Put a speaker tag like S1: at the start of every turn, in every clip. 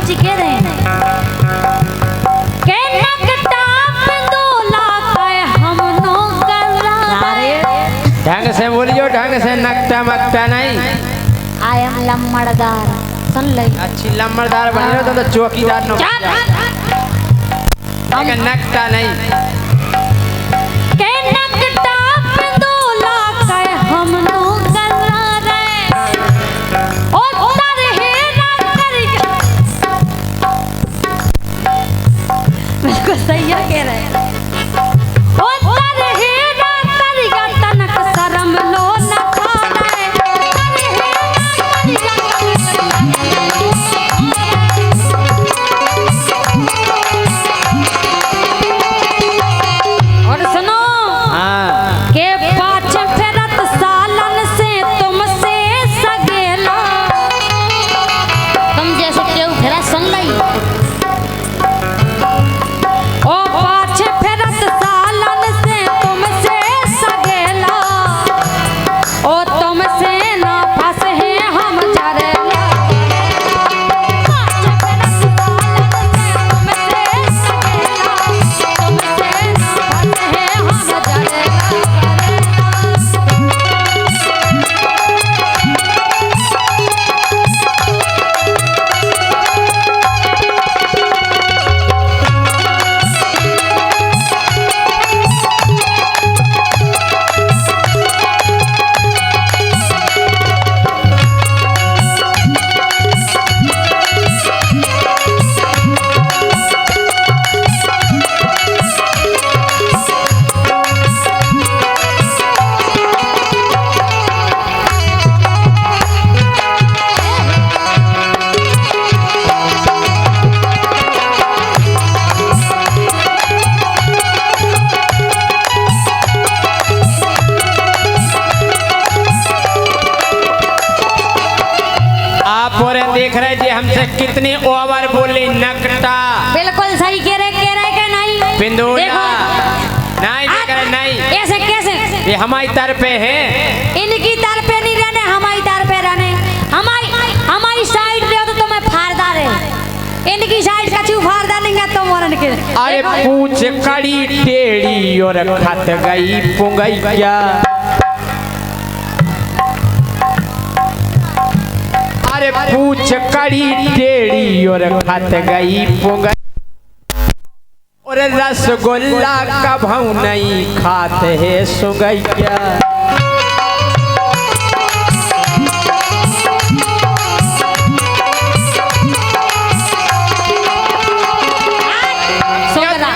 S1: जी कह रहे हैं के नकटा पिंदोला के हम नो करा
S2: ढंग से बोलियो, ढंग से नकटा मकटा नहीं।
S1: आई एम लम्बड़दार, सुन ले।
S2: अच्छी लम्बड़दार बनी रहो तो चौकीदार नो नकटा नहीं।
S1: के नकटा पिंदोला के हम नो करा रे ओ तारे हेरा कर बिल्कुल सही है कह रहे हैं। ओ तारे हेरा कर तनक शर्म लो न खाए तारे हेरा और सुनो
S2: हाँ
S1: के पाछ फेरत सालन से तुमसे सगेला तुम जैसे क्यों फेरा सुन लई ओ पाछ फेरत सालन से तुमसे सगेला ओ तुमसे ना फंस है हम जरेला पाछ फेरत सालन से तुमसे सगेला तुमसे ना फंस है हम जरेला
S2: आप और देख रहे जी हमसे कितनी ओवर बोली नकटा
S1: बिल्कुल सही कह रहे कि नहीं
S2: पिंदोला नहीं देख रहे नहीं।
S1: ऐसे कैसे
S2: ये हमारी तरफ है,
S1: इनकी तरफ पे नहीं रहने हमारी तरफ पे रहने हमारी साइड पे हो तो तुम्हें फारदार है इनकी साइड का चू फारदार नहीं है तुम और इनके।
S2: अरे पूछ कड़ी टेढ़ी और खत गई पुंगई क्या। अरे पूछ कड़ी टेढ़ी और खत गई पुंगई और रसगुल्ला कभू नहीं खाते है सुगैया।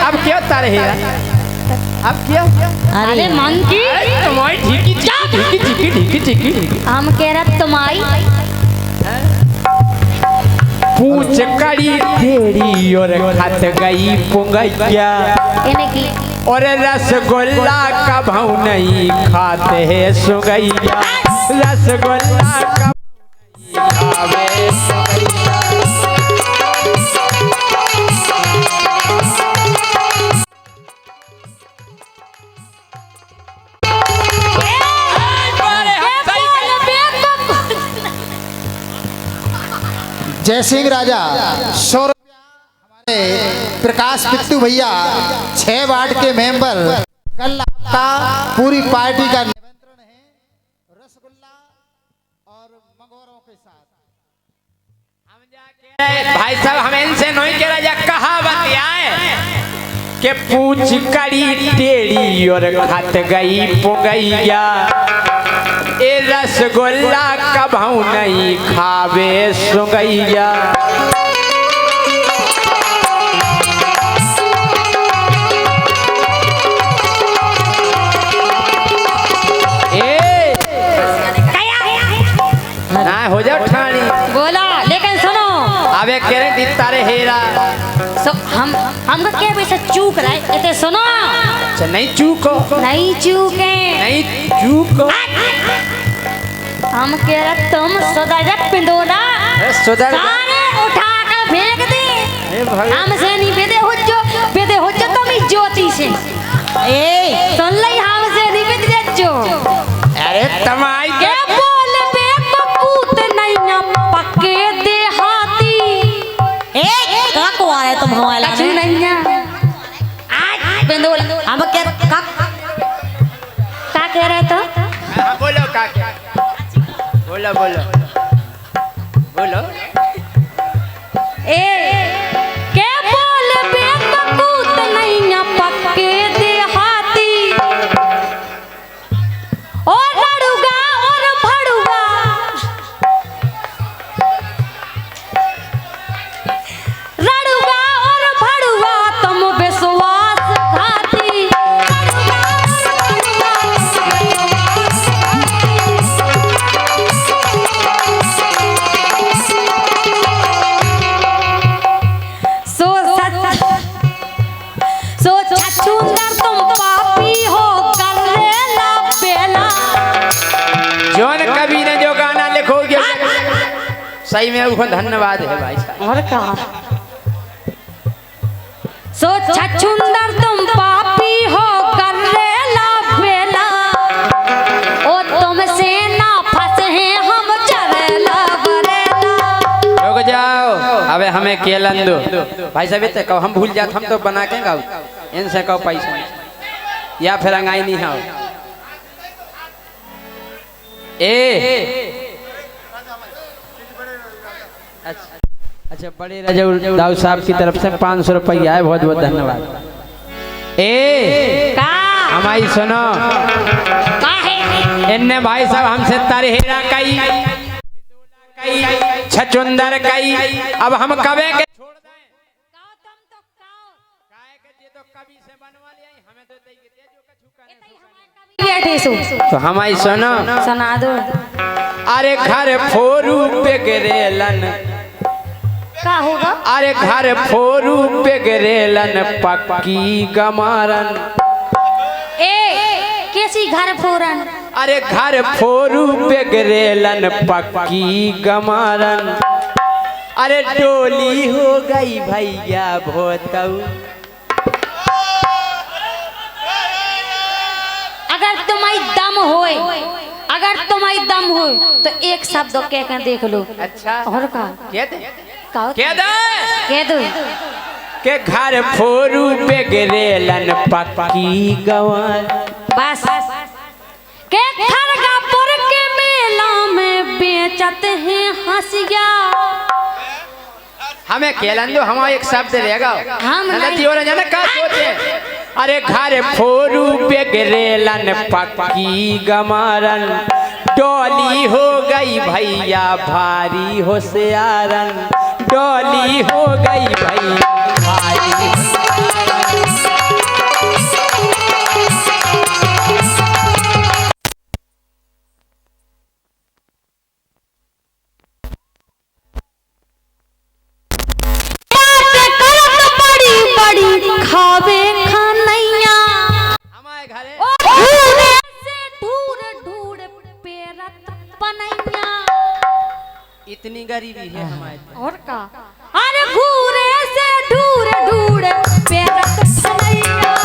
S2: अब क्या तारे है अब क्या
S1: अरे मंकी
S2: तुम्हारी ढीकी ढीकी ढीकी ढीकी ढीकी ढीकी
S1: हम कह रहे तुम्हारी
S2: पूछ कड़ी टेढ़ी और खत गई पुंगैया
S1: इनकी
S2: और रसगुल्ला कभू नहीं खाते हैं सुगैया। रसगुल्ला कभू नहीं खावे सुगैया।
S3: जय सिंह राजा 100 रुपया हमारे प्रकाश पिट्टू भैया 6 वार्ड के मेंबर। कल आपका पूरी पार्टी का निमंत्रण है रसगुल्ला और मंगोरों के साथ।
S2: भाई साहब हमें इनसे नहीं कह रहा कहावत आए कि पूछ कड़ी टेढ़ी और खत गई पुगैया ए रसगुल्ला कभू नहीं खावे सुगैया। ना हो जाओ ठानी
S1: बोला लेकिन सुनो
S2: अबे कह रहे तारे हेरा
S1: हमको क्या वैसे चूक रहा है इतने सुनो
S2: अच्छा नहीं चूको
S1: नहीं चूके
S2: नहीं चूको
S1: हम कह रहे तुम सुधर पिंडोला
S2: सुधर
S1: सारे उठा कर फेंक दे हमसे नहीं बेदे हो जो तुम ही ज्योति से ए सुन ले हमसे नहीं बेदे जो
S2: अरे तमाई
S1: के बोल बे कपूत नहीं पक्के दे हाथी ए
S2: बोलो बोलो बोलो।
S1: ए के बोल बेकूत नहीं पक्के देहाती और लड़ूगा और भड़ूगा रड़ूगा और भड़ूगा तुम विश्वास घाती सो छछूंदर तुम पापी हो करेला बेला।
S2: जौन कवि ने जो गाना लिखोगे सही में उसको धन्यवाद है भाई साहब।
S1: और कहा सो छछूंदर तुम पापी हो करेला बेला ओ तुमसे ना फंसे हैं हम चरेला बरेला।
S2: रुक जाओ अबे हमें केलन दो भाई साहब। तो कहो हम भूल जाते हम तो बना के गाओ इनसे कहो पैसा नहीं या फिर अंगाई नहीं आओ। अच्छा बड़े राजा दाऊ साहब की तरफ से 500 रुपया है बहुत बहुत धन्यवाद।
S1: का
S2: हमारी सुनो इनने भाई साहब हमसे तारहेरा कई छचुंदर कई अब हम कबे के छोड़ दें तो कवि से बनवा ले हमें तो दे के जो कछु करे
S1: बैठे सो
S2: तो हमारी सुनो
S1: सुना दो।
S2: अरे घर फोरू पे गिरेलन
S1: का होगा
S2: अरे घर फोरू पे गिरेलन पक्की गमारन।
S1: ए कैसी घर फोरन
S2: अरे घर फोरू पे गिरेलन पक्की गमारन। अरे डोली हो गई भैया भोतऊ।
S1: अगर तुम्हारी दम होए अगर तुम्हारी दम हो तो एक शब्द कह कर देख लो।
S2: अच्छा
S1: और का
S2: कह दे
S1: का
S2: कह दे
S1: कह दो
S2: के घर फोरू पे गिरेलन पक्की गवार।
S1: बस के खरगापुर के मेला में बेचत हैं हंसिया।
S2: हमें केलन दो हमारा एक शब्द रहेगा
S1: हम नहीं
S2: और जाने का सोचे। अरे घर फोरू पे गिरेलन पक्की गमारन। डोली हो गई भैया भारी होशियारन। डोली हो गई भैया भारी
S1: खावे खानैया
S2: हमारे घरे
S1: घूरे से ढूर ढूर पेरत बनैया।
S2: इतनी गरीबी है हमारे
S1: और का अरे घूरे से ढूर ढूर पेरत बनैया।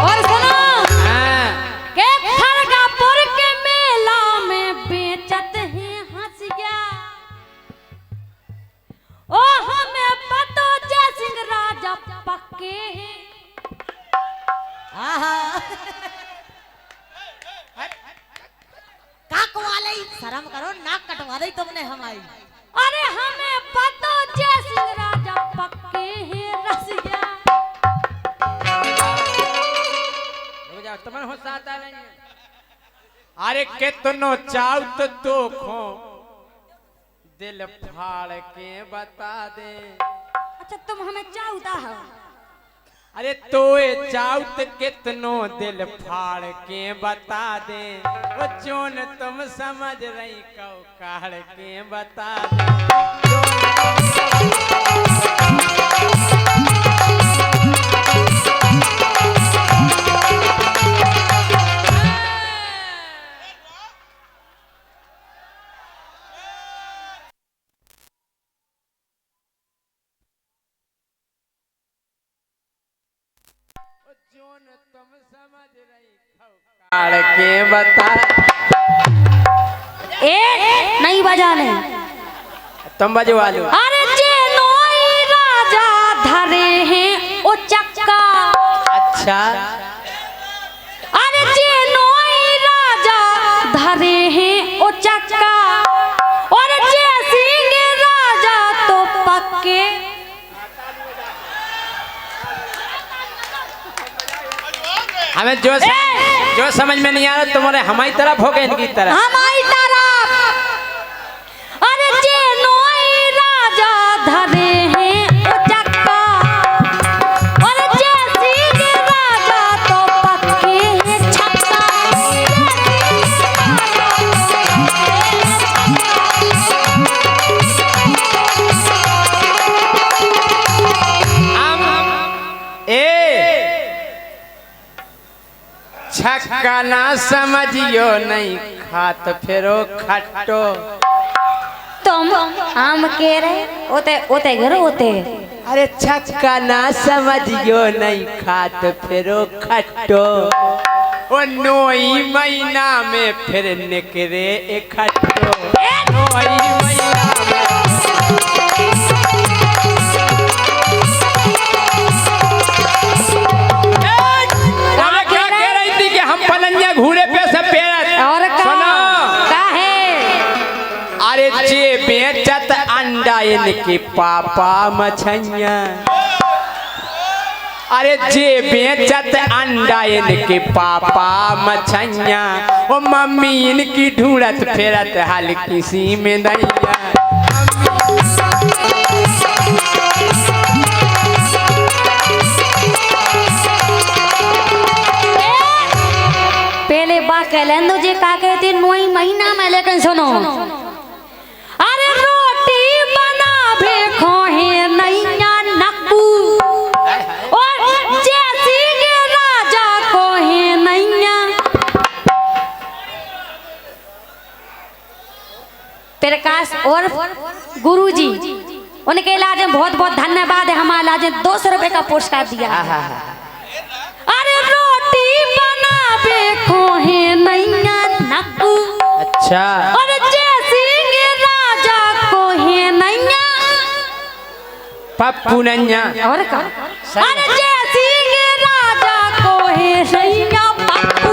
S1: और सुनो के खरगापुर के मेला में बेचत हैं हंसिया। ओ हमें पतो जय सिंह राजा पक्के हैं।
S4: काक वाले शर्म करो नाक कटवा दी तुमने हमारी।
S1: अरे हमें पतो जय सिंह राजा पक्के हैं रसिया।
S2: तुम्हें होता नहीं है। अरे कितनो चाउत तो खो दिल फाड़ के बता दे।
S1: अच्छा तुम हमें चाहता हो।
S2: अरे तोए चाउत कितनो दिल फाड़ के बता दे। वो जोन तुम समझ रही कौ काढ़ के बता जोन तुम समझ रही काढ़ के बता।
S1: नहीं बजाने
S2: तुम बजवा लो।
S1: अरे जे नोई राजा धरे हैं ओ चक
S2: अच्छा
S1: अरे जे नोई राजा धरे हैं ओ चक्का और जे सिंह राजा तो पक्के।
S2: हमें जो समझ में नहीं आ रहा तुम्हारे हमारी तरफ हो गए इनकी तरफ।
S1: हमारी तरफ अरे जे नोई राजा धरे हैं ओ चक्का और जे सिंह राजा तो पक्के हैं छक्का।
S2: छक्का ना समझियो नहीं खात फेरो खट्टो।
S1: तुम हम कह रहे ओते ओते घर ओते।
S2: अरे छक्का ना समझियो नहीं खात फेरो खट्टो। ओ नोई महीना में फिर निकरे इकट्ठो। नोई महीना में घूरे पे से पेड़
S1: और का है।
S2: अरे जे बेचत अंडा इनके पापा मछैया। अरे जे बेचत अंडा इनके पापा मछैया। ओ मम्मी इनकी ढूंढत फेरत हाल किसी में नैया।
S1: पहले बात कह लेंदो जे का कहते नोई महीना में, लेकिन सुनो अरे रोटी बना भे खोहे नैया नक्कू और जैसी के राजा को है नैया। प्रकाश और गुरुजी उनके इलाज में बहुत बहुत धन्यवाद है। हमारे इलाज में 200 रुपए का पुरस्कार दिया। अरे रोटी बना बेखो है नैया नक्कू।
S2: अच्छा
S1: और जैसी राजा को है नैया
S2: पप्पू नैया।
S1: और का अरे जैसी राजा को है नैया पप्पू।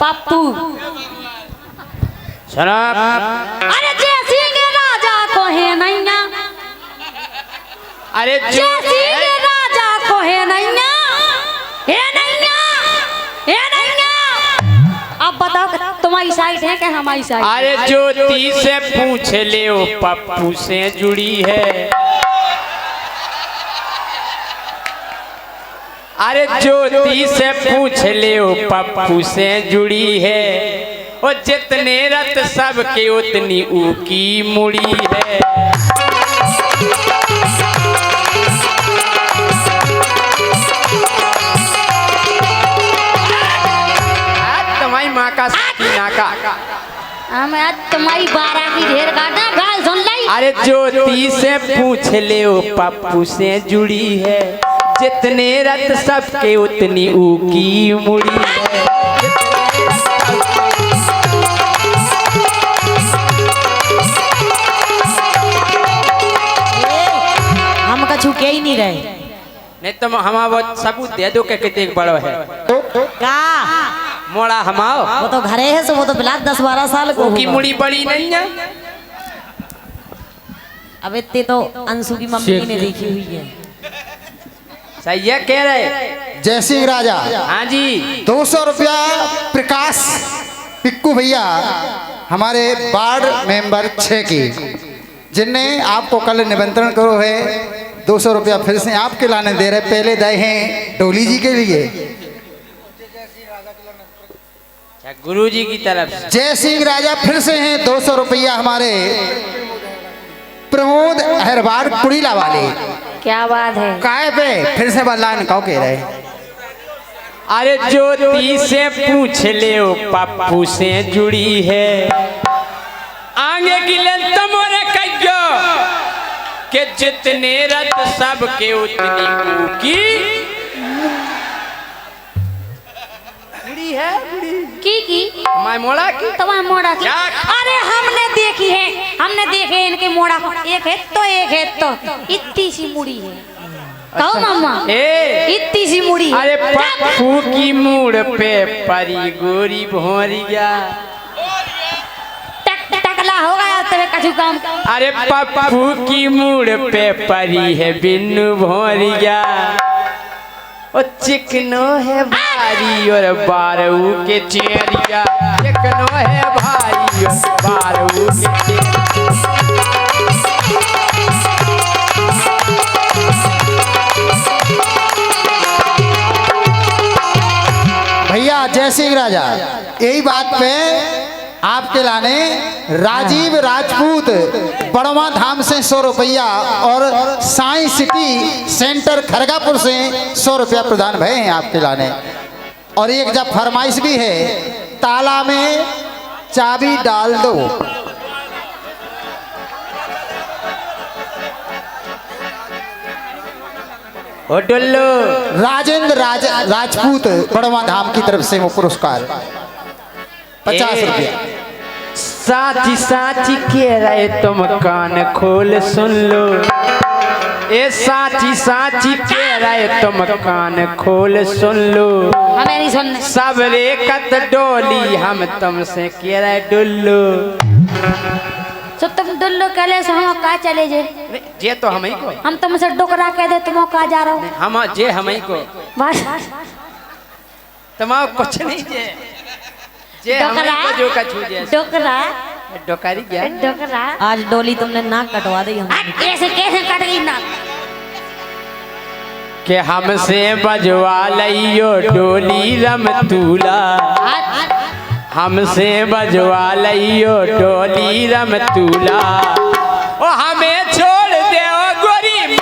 S1: पप्पू
S2: शराब।
S1: अरे जैसी के राजा को है नैया।
S2: अरे
S1: जैसी के राजा को है नैया। हे नैया हे नैया। अब बताओ तुम्हारी साइड है कि हमारी साइड?
S2: अरे ज्योति से पूछ ले ओ पप्पू से जुड़ी है। अरे ज्योति से पूछ ले ओ पप्पू से जुड़ी है। ओ जितने रत सबके उतनी ऊकी मुड़ी है। तुम्हारी माँ का नाका।
S1: हम आज तुम्हारी 12 की ढेर काटा गाल सुन ली।
S2: अरे ज्योति से पूछ ले ओ पप्पू से जुड़ी है। जितने रत सबके उतनी ऊकी मुड़ी है।
S4: हम कछु के ही नहीं रहे।
S2: नहीं तो हमारा वो सबूत दे दो के कितने बड़ो है
S4: का
S2: मोड़ा हमाओ।
S4: वो तो घरे है, सो वो तो बिलात 10-12 साल को
S2: की मुड़ी बड़ी नहीं है।
S4: अब इतने तो अंशु की मम्मी ने देखी हुई है।
S2: सही है कह रहे
S3: जय सिंह राजा।
S2: हाँ जी
S3: 200 रुपया प्रकाश पिक्कू भैया हमारे वार्ड मेंबर 6 की, जिनने आपको कल निमंत्रण करो है। 200 रुपया फिर से आपके लाने दे रहे। पहले दे हैं डोली जी के लिए,
S2: गुरु जी की तरफ से।
S3: जय सिंह राजा फिर से हैं 200 रुपया हमारे प्रमोद अहरवार कुड़ीला वाले।
S1: क्या बात है।
S3: काय पे फिर से बदलान कहो कह रहे।
S2: अरे ज्योति से पूछ ले ओ पप्पू से जुड़ी है। आगे की ले तमोरे कहियो कि जितने रत सबके उतनी ऊकी बुढ़ी है बुढ़ी
S1: की
S2: मैं मोड़ा की
S1: तुम्हारा मोड़ा की
S2: क्या?
S1: अरे हमने देखी है, हमने देखे इनके मोड़ा एक है तो इतनी सी मुड़ी है। कहो मामा
S2: ए
S1: इतनी सी मुड़ी है।
S2: अरे पप्पू की मूड़ पे परी गोरी भोरिया
S1: टकला हो गया तेरे कछु काम।
S2: अरे पप्पू की मूड़ पे परी है बिन्नू भोरिया ओ चिकनो है भारी और बारू के चेरिया चिकनो है भारी और बारू के चेरिया।
S3: भैया जय सिंह राजा, यही बात पे आपके लाने राजीव राजपूत बड़वा धाम से 100 रुपया और साई सिटी सेंटर खरगापुर से 100 रुपया प्रदान भये हैं आपके लाने। और एक जब फरमाइश भी है, ताला में चाबी डाल दो।
S2: ओ डुल्लो
S3: राजेंद्र राजपूत बड़वा धाम की तरफ से वो पुरस्कार 50 रुपया।
S2: साथी साथी कह रहे तुम कान खोल सुन लो, ए साथी साथी कह रहे तुम कान खोल सुन लो,
S1: हमें नहीं सुनने।
S2: सब रेकत डोली हम तुमसे कह रहे डुल्लो।
S1: तो तुम दुल्लो कहले से हम का चले जे?
S2: जे तो हम ही को,
S1: हम तुमसे डोकरा कह दे तुम का जा रहा हो?
S2: हम जे हम ही को
S1: बस
S2: तुम्हारा कुछ नहीं जे हम ही को जो का छू जे
S1: डोकरा
S2: डोकारी क्या
S1: डोकरा।
S4: आज डोली तुमने नाक कटवा दी हम।
S1: कैसे कैसे कट गई ना?
S2: के हमसे बजवा लियो डोली रमतूला, हमसे बजवा लियो डोली रमतूला, ओ हमें छोड़ दे ओ गोरी में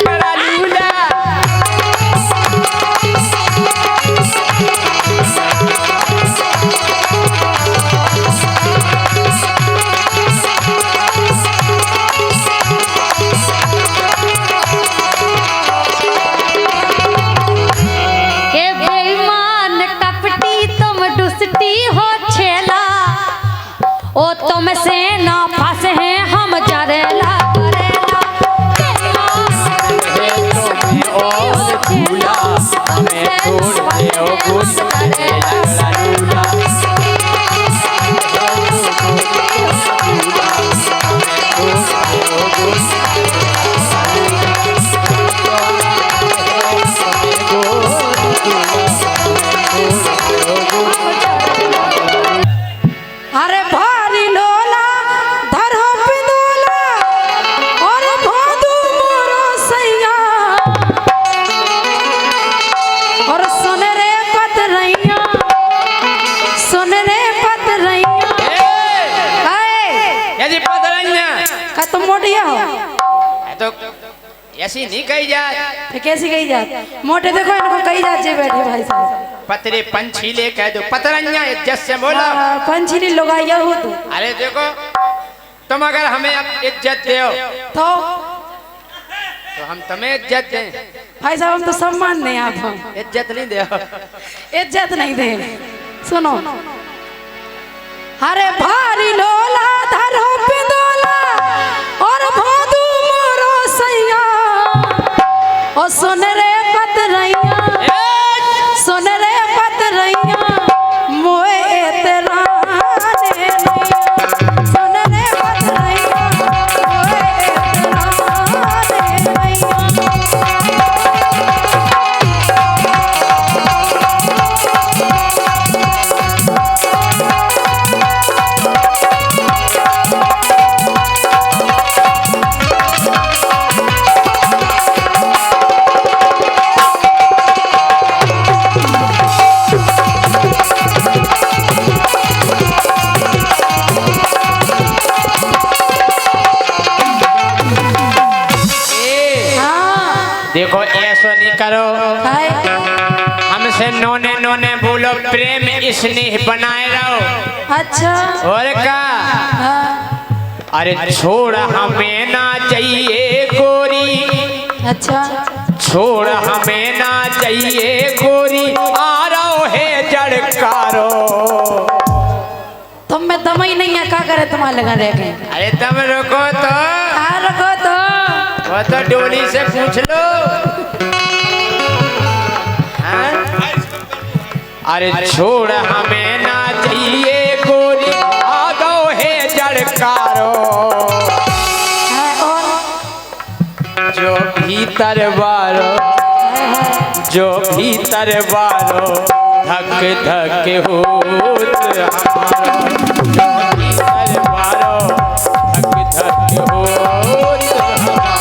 S2: नगरा लूला।
S1: के बेईमान कपटी तुम दुष्टी हो छेला, ओ तुमसे ना फंसे हैं हम जरेला करेला।
S2: और झूला हमें छोड़ दे ओ गोरी में नगरा लूला।
S5: अरे भारी लोला धरो पिंदोला और भादू मोरो सैया और सुन रे पतरैया
S2: ये जी पतरंजा
S5: का तुम मोटिया हो
S2: तो ऐसी नहीं कही जाए,
S5: तो कैसी कही जात? मोटे देखो इनको कही जात जे बैठे भाई साहब।
S2: पतरे पंछीले कह दो पतरंजा इज्जत से बोलो।
S5: पंछी लोगाइया हो तू
S2: अरे देखो तुम अगर हमें अब इज्जत दो
S5: तो
S2: हम तुम्हें इज्जत दें,
S5: भाई साहब हम तो सम्मान नहीं आप हम
S2: इज्जत नहीं दो।
S5: इज्जत नहीं दे। सुनो अरे भारी लोला धरो पिंदोला और भादू मोरो सैया ओ सुन रे पतरैया सुन रे पतरैया मोए तेरा ने सुन रे पतरैया मोए तेरा
S2: देखो ऐसा नहीं करो,
S5: हाय
S2: हमसे नोने नोने बोलो, प्रेम स्नेह बनाए रहो।
S5: अच्छा
S2: और का
S5: हाँ,
S2: अरे छोड़ हमें ना चाहिए गोरी,
S5: अच्छा
S2: छोड़ हमें ना चाहिए गोरी, आ रहो है जड़
S5: करे तुम्हारे लगा रह गए।
S2: अरे तुम रुको तो,
S5: हाँ रखो तो।
S2: वो तो डोली से पूछ लो। हाँ? अरे छोड़ हमें ना चाहिए गोरी आदो है जड़कारो, जो भीतर बारो, जो भीतर बारो धक धक होत हमारो, जो भीतर बारो धक धक होत हमारो।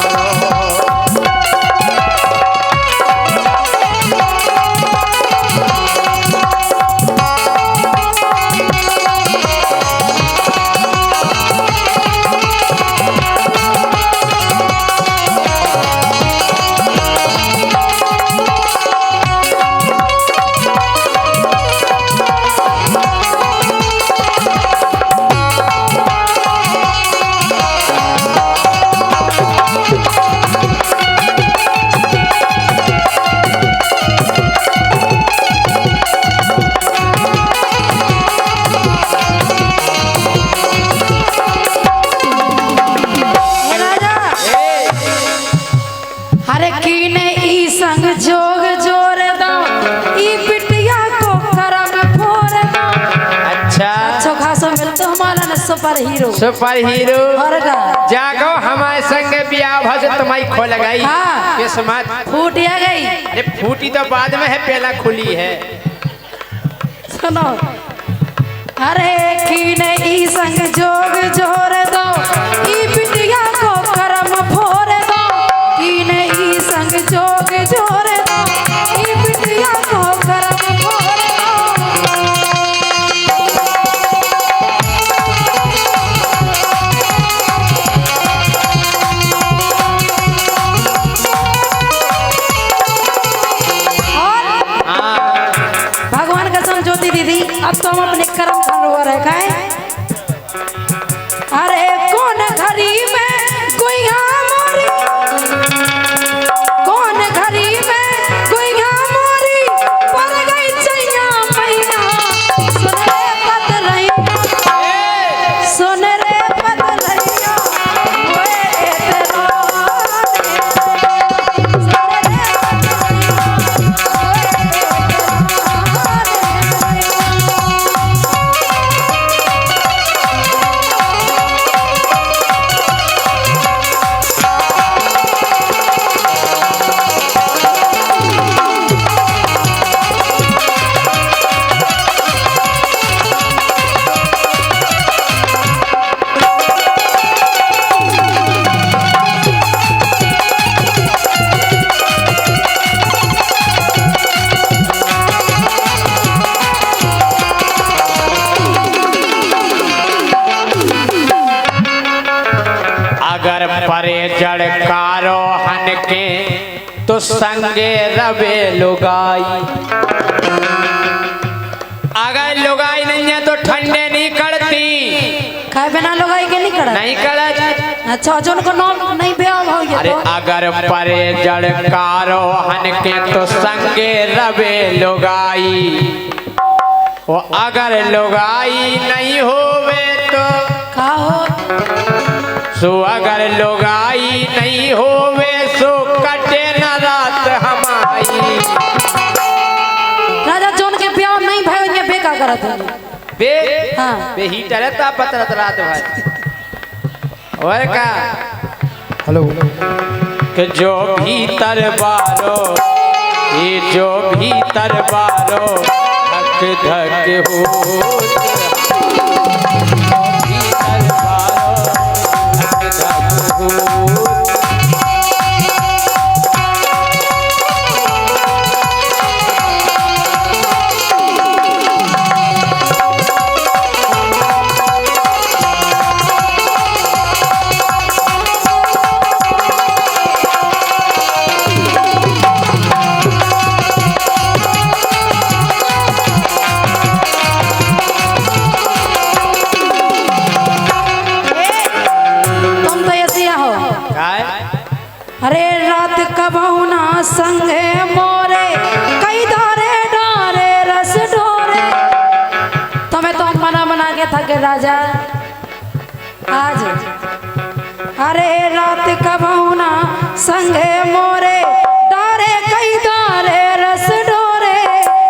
S5: अरे कीने ई संग जोग जोर दो, ई बिटिया को करम फोड़ दो।
S2: अच्छा
S5: अच्छो खासो मिलतो हमारा न सुपर हीरो।
S2: सुपर हीरो
S5: और का
S2: जागो हमारे संग बियाह भज तुम्हारी खो लगाई।
S5: हाँ।
S2: किस्मत
S5: फूटिया गई।
S2: अरे फूटी तो बाद में है, पहला खुली है।
S5: सुनो अरे कीने ई संग जोग जोर दो, ई बिटिया को करम फोड़ दो। कीने ई संग जोग जोर दो, ई बिटिया को करम फोड़ दो। भगवान कसम ज्योति दीदी, अब तो हम अपने कर्म धरोहर है खाए। अरे कौन घड़ी में गुइया मोरी, कौन घड़ी में गुइया मोरी पर गई चैया मैया। सुन रे पतलैया, सुन रे पतलैया, ओए तेरा सुन रे
S2: अगर परे जड़कारो हन के तो संगे रवे लुगाई। अगर लुगाई नहीं है तो ठंडे नहीं करती।
S5: खाए बिना लगाई के नहीं करा
S2: नहीं करत।
S5: अच्छा जो उनको नाम नहीं ब्याह हो गया
S2: अरे
S5: तो
S2: अगर परे जड़कारो हन के तो संगे रवे लुगाई। वो अगर लुगाई नहीं होवे तो
S5: का हो
S2: सो अगर लुगाई नहीं होवे सो कटे न रात हमारी।
S5: राजा जोन के ब्याह नहीं भाई ये बेका करत है।
S2: बे
S5: हाँ।
S2: बे हीटर ता पतरत रात भर। और का
S3: हेलो
S2: कि जो भीतर बारो, ये जो भीतर बारो धक धक हो। भीतर बारो धक धक हो।
S5: अरे रात कबहू ना संगे मोरे कई धारे डारे रस ढोरे। तुम्हें तो मना बना के थके राजा। आज अरे रात कबहुना संगे मोरे डारे कई दारे रस डोरे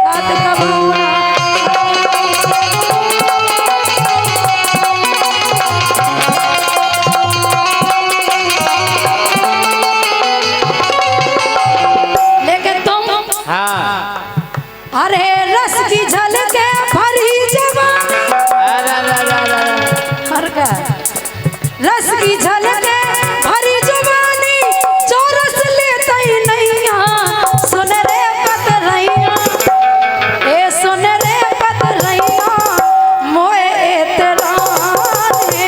S5: रात कबहुना लेकिन तुम
S2: हाँ
S5: अरे रस की झलके भरी जवान हर का रस की झलके भरी जवानी जो रस लेता ही नहीं सुन रे पतरैया ए सुन रे पतरैया मोए तेरा ने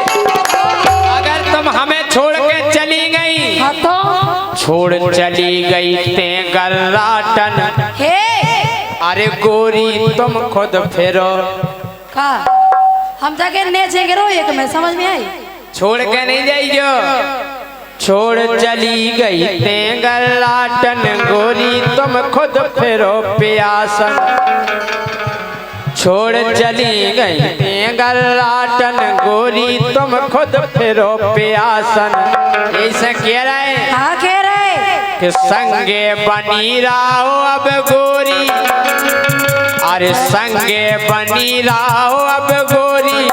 S2: अगर तुम हमें छोड़ के चली गई,
S5: हाँ तो
S2: छोड़ चली गई ते गर्राटन,
S5: हे
S2: अरे गोरी तुम खुद फिरो,
S5: का हम जाके नेचेंगे रो एक में समझ में आई
S2: छोड़ के नहीं जाइयो। छोड़ चली गई ते गर्राटन, गोरी तुम खुद फिरो प्यासन। छोड़ चली गई ते गर्राटन, गोरी तुम खुद फिरो प्यासन। ऐसे कह रहे
S5: हाँ कह रहे
S2: कि संगे बनी रहो अब गोरी, अरे संगे बनी रहो अब गोरी,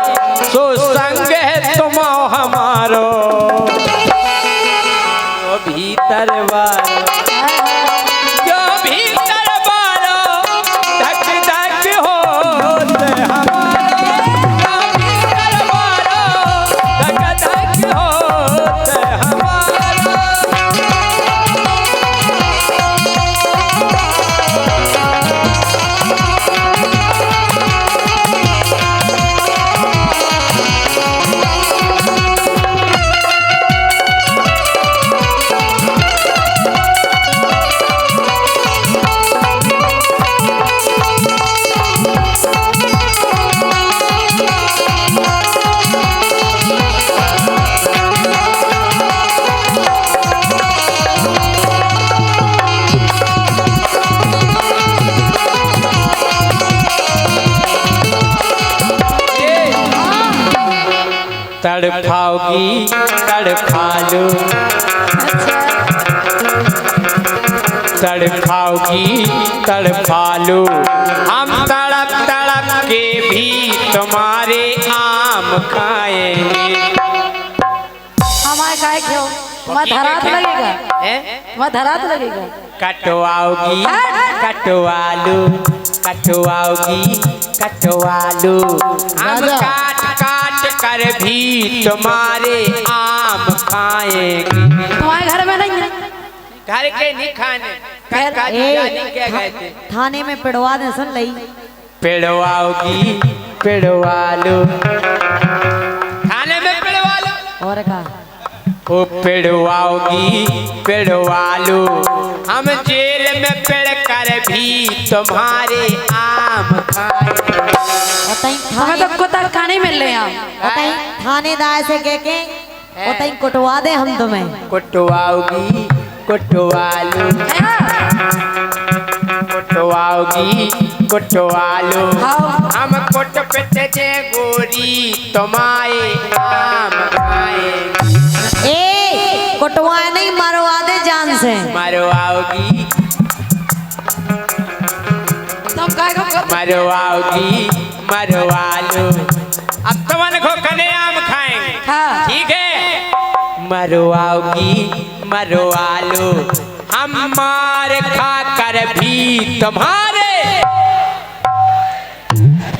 S2: सो संग है तुम हमारो जो भीतर वालो, जो भीतर वालो धक धक होते हमारो, जो भीतर वालो धक धक होते हमारो। तड़फाओगी तड़फा लो, तड़फाओगी तड़फा लो, हम तड़प तड़प के भी तुम्हारे आम खाएंगे।
S5: हमारे काय क्यों तुम्हारा धरात लगेगा, तुम्हारा धरात लगेगा।
S2: कटवाओगी कटवालू, कटवाओगी कटवालू, हम
S3: राजा।
S2: काट काट कर भी तुम्हारे आम खाएंगे।
S5: तुम्हारे घर में नहीं है
S2: घर के नहीं खाने,
S5: फिर-
S2: कटका जाने क्या कहते,
S4: थाने में पिड़वा दे सुन लई
S2: पिड़वाओगी पिड़वालू, खाने में पिड़वा लो,
S4: और का
S2: ओ पिड़वाओगी पिड़वालू, हम जेल में पिड़ कर भी तुम्हारे आम खाएंगे।
S4: ओतई
S5: हमें तो कुत्ता खाने मिल रहे हैं।
S4: ओतई थानेदार से कह के ओतई कुटवा दे हम तुम्हें।
S2: कुटवाओगी कुटवालू, कुटवाओगी कुटवालू,
S5: हाँ।
S2: हम कुट पिट जे गोरी तुम्हारे आम खाएंगे।
S4: ए कुटवा नहीं मरवा दे जान से।
S2: मरवाओगी
S5: तुम काय को
S2: मरवाओगी मरवालू, अब तुमन को कने आम खाएंगे,
S5: हाँ।
S2: ठीक है। मरवाओगी मरवालू, हम मार खा कर भी तुम्हारे,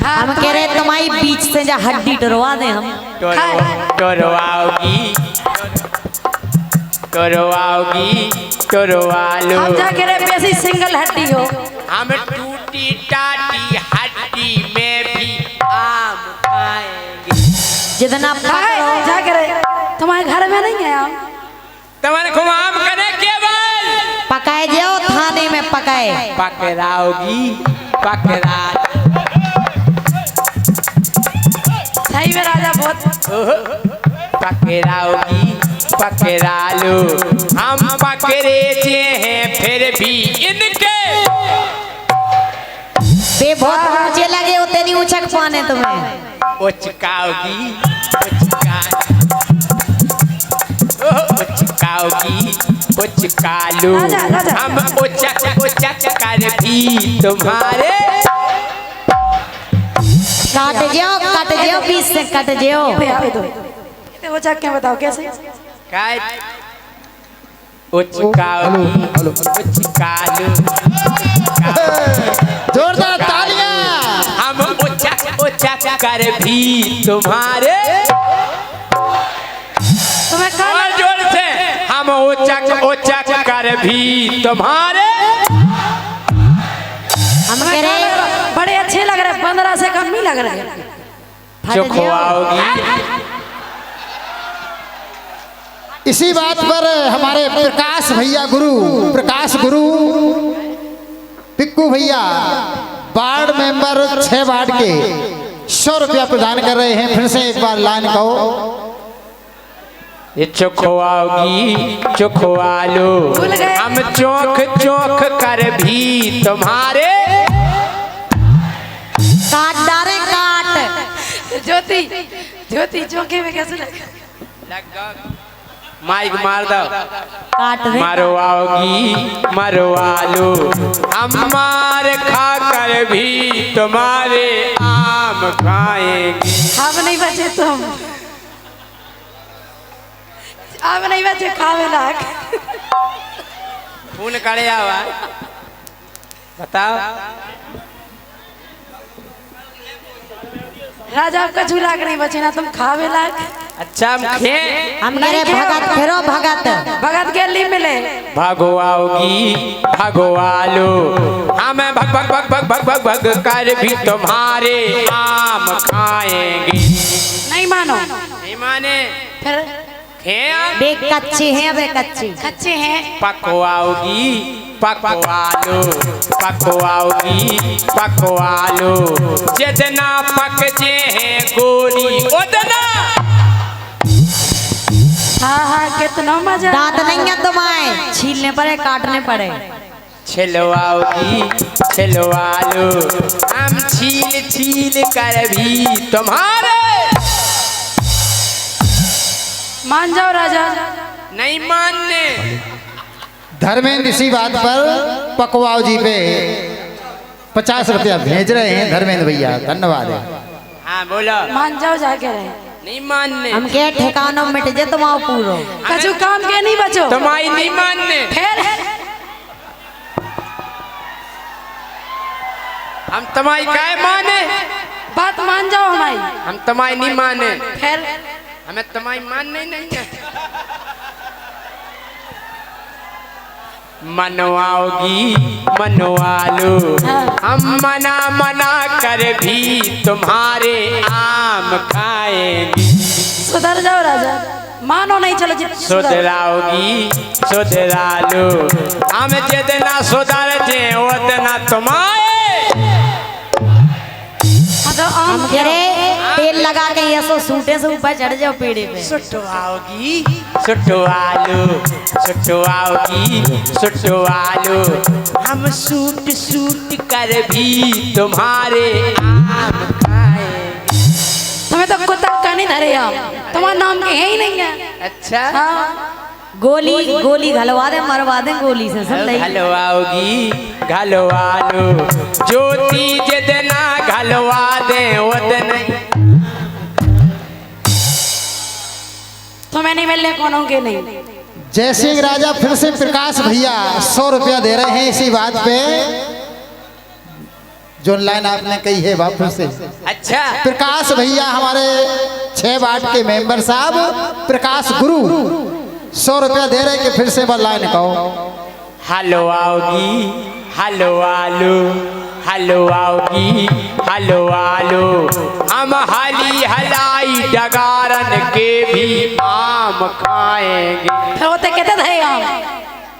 S4: हम कह रहे तुम्हारी बीच से जा हड्डी टरवा दे हम।
S2: टोरवाओगी टोरवाओगी टोरवालू,
S5: हम जा के रे बेसी सिंगल हड्डी हो।
S2: हम टूटी टाटी हड्डी में
S4: जितना पकड़ो
S5: जा करे तुम्हारे घर में नहीं है
S2: तुम्हारे को आम करे केवल
S4: पकाए जाओ थाने में पकाए
S2: पकड़ाओगी पकड़ा
S5: सही में राजा बहुत
S2: पकड़ाओगी पकड़ा लो हम पकड़े जे हैं फिर भी इनके
S4: बे बहुत ऊंचे लगे हो तेरी उछक पाने तुम्हें
S2: उचकाओगी उचकाओगी उचका लो
S5: राजा।
S2: हम उचक कर भी तुम्हारे
S4: कट जाओ बीच से कट जाओ
S5: ये वो चक के बताओ कैसे
S2: उचकाओगी उचका लो
S3: जोरदार तालियां।
S2: हम उचक कर भी तुम्हारे
S5: तुम्हें
S2: और जोर से हम उचक कर भी तुम्हारे
S4: हम कह रहे
S5: बड़े अच्छे लग रहे 15 से कम नहीं लग रहे
S2: चुखवाओगी
S3: इसी बात पर हमारे प्रकाश भैया प्रकाश गुरु पिक्कू भैया वार्ड मेंबर 6 वार्ड के 100 रुपया प्रदान कर रहे हैं। फिर से एक बार लाइन कहो।
S2: ये चुखवाओगी चुखवा लो हम चौक कर भी तुम्हारे
S4: काट डारे काट
S5: ज्योति चौके में कैसे लगा
S2: माइक मार दो
S4: काट दे
S2: मरवा लो हम मार खा कर भी तुम्हारे आम खाएंगे
S5: अब नहीं बचे तुम अब नहीं बचे खावे लाग
S2: खून करे आवा बताओ
S5: राजा आपका झूला के नहीं बचे ना तुम खावे लाग
S2: अच्छा
S4: हम कह रहे भगत फेरो भगत
S5: भगत के लिए मिले
S2: भगवाओगी भगवा लो हमें भग भग भग भग भग भग भग कर भी तुम्हारे आम खाएंगे
S5: नहीं मानो
S2: नहीं माने
S5: फिर
S4: बे कच्चे हैं बे कच्चे
S5: हैं
S2: पकवाओगी पकवा लो पकवा लो जितना पक जे हैं गोरी उतना
S5: हाँ कितना मजा
S4: दांत नहीं है तुम्हारे छीलने पड़े काटने पड़े
S2: छिलवा लो हम छील कर भी तुम्हारे
S5: मान जाओ राजा
S2: नहीं मानने
S3: धर्मेंद्र इसी बात पर पकवाओ जी पे 50 रुपया भेज रहे हैं धर्मेंद्र भैया धन्यवाद है।
S2: हाँ बोलो
S5: मान जाओ जाके रहे
S2: नहीं मानने
S4: हम के ठिकानों मिट जे तुम आओ पूरो
S5: कछु काम के नहीं बचो
S2: तुम्हारी नहीं मानने
S5: फिर
S2: हम तुम्हारी काय माने
S5: बात मान जाओ हमारी
S2: हम तुम्हारी नहीं माने
S5: फिर
S2: हमें तुम्हारी मानने नहीं है मनवा लो हम मना कर भी तुम्हारे आम खाएंगे
S5: सुधर जाओ राजा मानो नहीं चलो
S2: सुधरा लो हम जितना सुधर जे उतना तुम्हारे
S4: हम कह रहे तेल लगा के ये सो सूटे से ऊपर चढ़ जाओ पेड़े पे
S2: सुटवा लो हम सूट कर भी तुम्हारे आम खाएंगे
S5: तुम्हें तो कुत्ता का नहीं धरे हम तुम्हारा नाम के है ही नहीं है
S2: अच्छा
S5: हाँ
S4: गोली घलवा दे मरवा दे गोली से सब नहीं
S2: घलवा लो ज्योति जितना घलवा दे उतना
S5: तुम्हें नहीं मिलने कौन होंगे नहीं
S3: जय सिंह राजा फिर से प्रकाश भैया 100 रुपया दे रहे हैं इसी बात पे जो लाइन आपने कही है वापस से।
S2: अच्छा
S3: प्रकाश भैया हमारे 6 वार्ड के मेंबर साहब प्रकाश गुरु 100 रुपया दे रहे कि फिर से बार लाइन कहो।
S2: हलवा लो हलवाओगी हलवालो हम हाली हलाई डगारन के भी आम खाएंगे।
S5: फिर होते कहते थे हम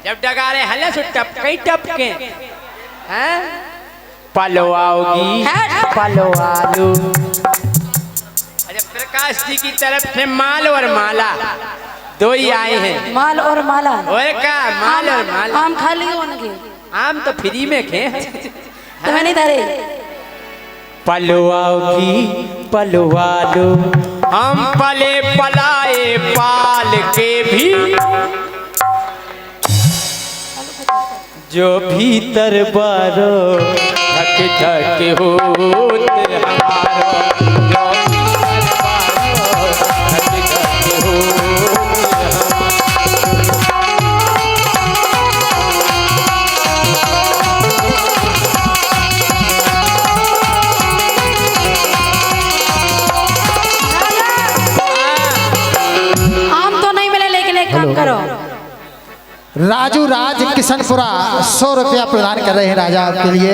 S2: जब डगारे हले सो टपके टपके हैं पलवाओगी पलवालो। अच्छा प्रकाश जी की तरफ से माल और माला दो ही आए हैं।
S5: माल और माला
S2: और का माल और माला।
S5: आम खा लिए उनके
S2: आम तो फ्री में खे
S5: तुम्हें नहीं धरे।
S2: पलवाओगी पलवालो हम पले पलाए पाल के भी जो भीतर बारो धक धक होत हमारो जो भीतर बारो धक धक होत
S5: आम तो नहीं मिले लेकिन एक काम करो।
S3: राजू राज किशनपुरा 100 रुपया प्रदान कर रहे हैं राजा आपके लिए।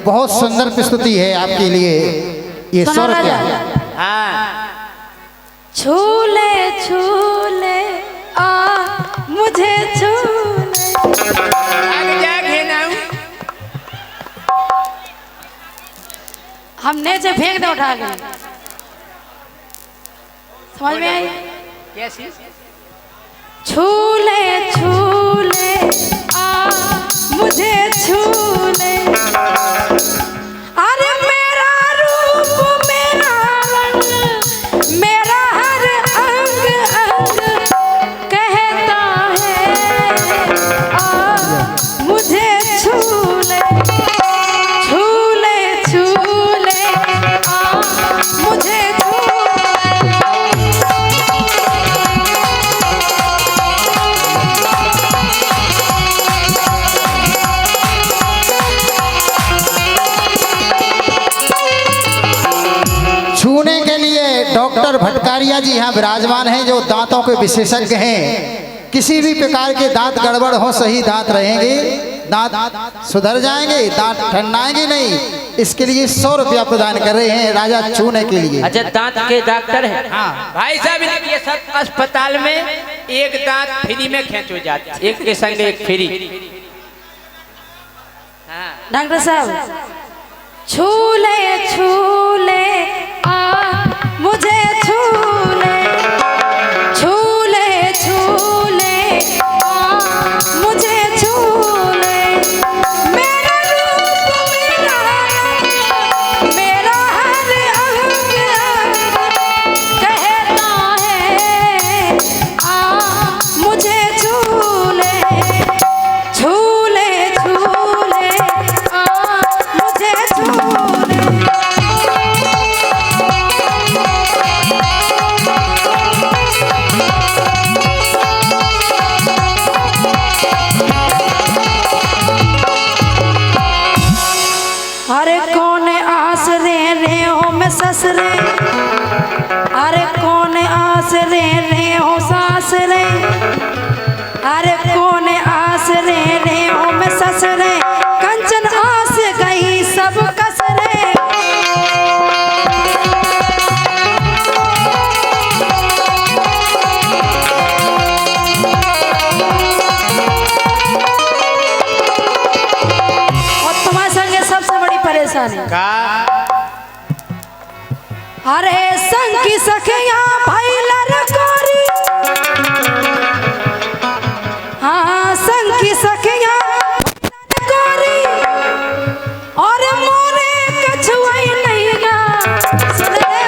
S3: बहुत सुंदर प्रस्तुति है आपके लिए ये 100
S5: सुनो
S3: रुपया।
S5: राजा।
S2: हाँ
S5: छूले छूले आ मुझे छूले।
S2: आगे जाके ना
S5: हमने से फेंक दे उठा के। समझ में आई?
S2: कैसी
S5: छूले छूले आ मुझे छूले। अरे मेरा रूप मेरा रंग मेरा हर अंग अंग कहता है आ मुझे छूले छूले छूले आ मुझे छूले।
S3: छूने के लिए डॉक्टर भटकारिया जी यहाँ विराजमान हैं जो दांतों के विशेषज्ञ हैं। किसी भी प्रकार के दांत गड़बड़ हो सही दांत रहेंगे, दांत सुधर जाएंगे, दांत ठंडाएंगे नहीं। इसके लिए 100 रुपया प्रदान कर रहे हैं राजा छूने के लिए।
S2: अच्छा दांत के डॉक्टर है। हाँ भाई साहब इनके सब अस्पताल में एक दांत फ्री में खेचो जाता है, एक के संग एक फ्री। हाँ
S5: डॉक्टर साहब छूले छूले आ मुझे छूले छूले छूले आ मुझे छूले। मेरा रूप मेरा रंग मेरा हर अंग अंग कहता है आ मुझे छूले छूले छूले आ मुझे छूले। अरे कौन आस रे हो मैं ससरे। अरे कौन आस रे हो सास रे। अरे कौन आस रे हो मैं ससरे। कंचन आस गई सब कसरे। और तुम्हारे संगे सबसे बड़ी परेशानी
S2: का
S5: अरे संग की सखिया भैला रकोरी। हाँ संग की सखिया रकोरी और मोरे कछुआई नहीं गा।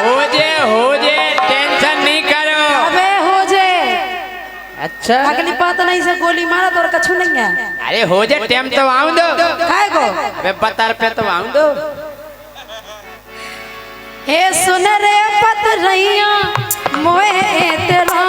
S2: हो जे टेंशन नहीं करो।
S5: अबे हो जे
S2: अच्छा
S5: अगली बात नहीं से गोली मारा तो और कछु नहीं है।
S2: अरे हो जे टाइम तो आऊं दो।
S5: काय को
S2: अबे 12 रुपये तो आऊं दो।
S5: हे सुन रे पत रैया मोए तेरा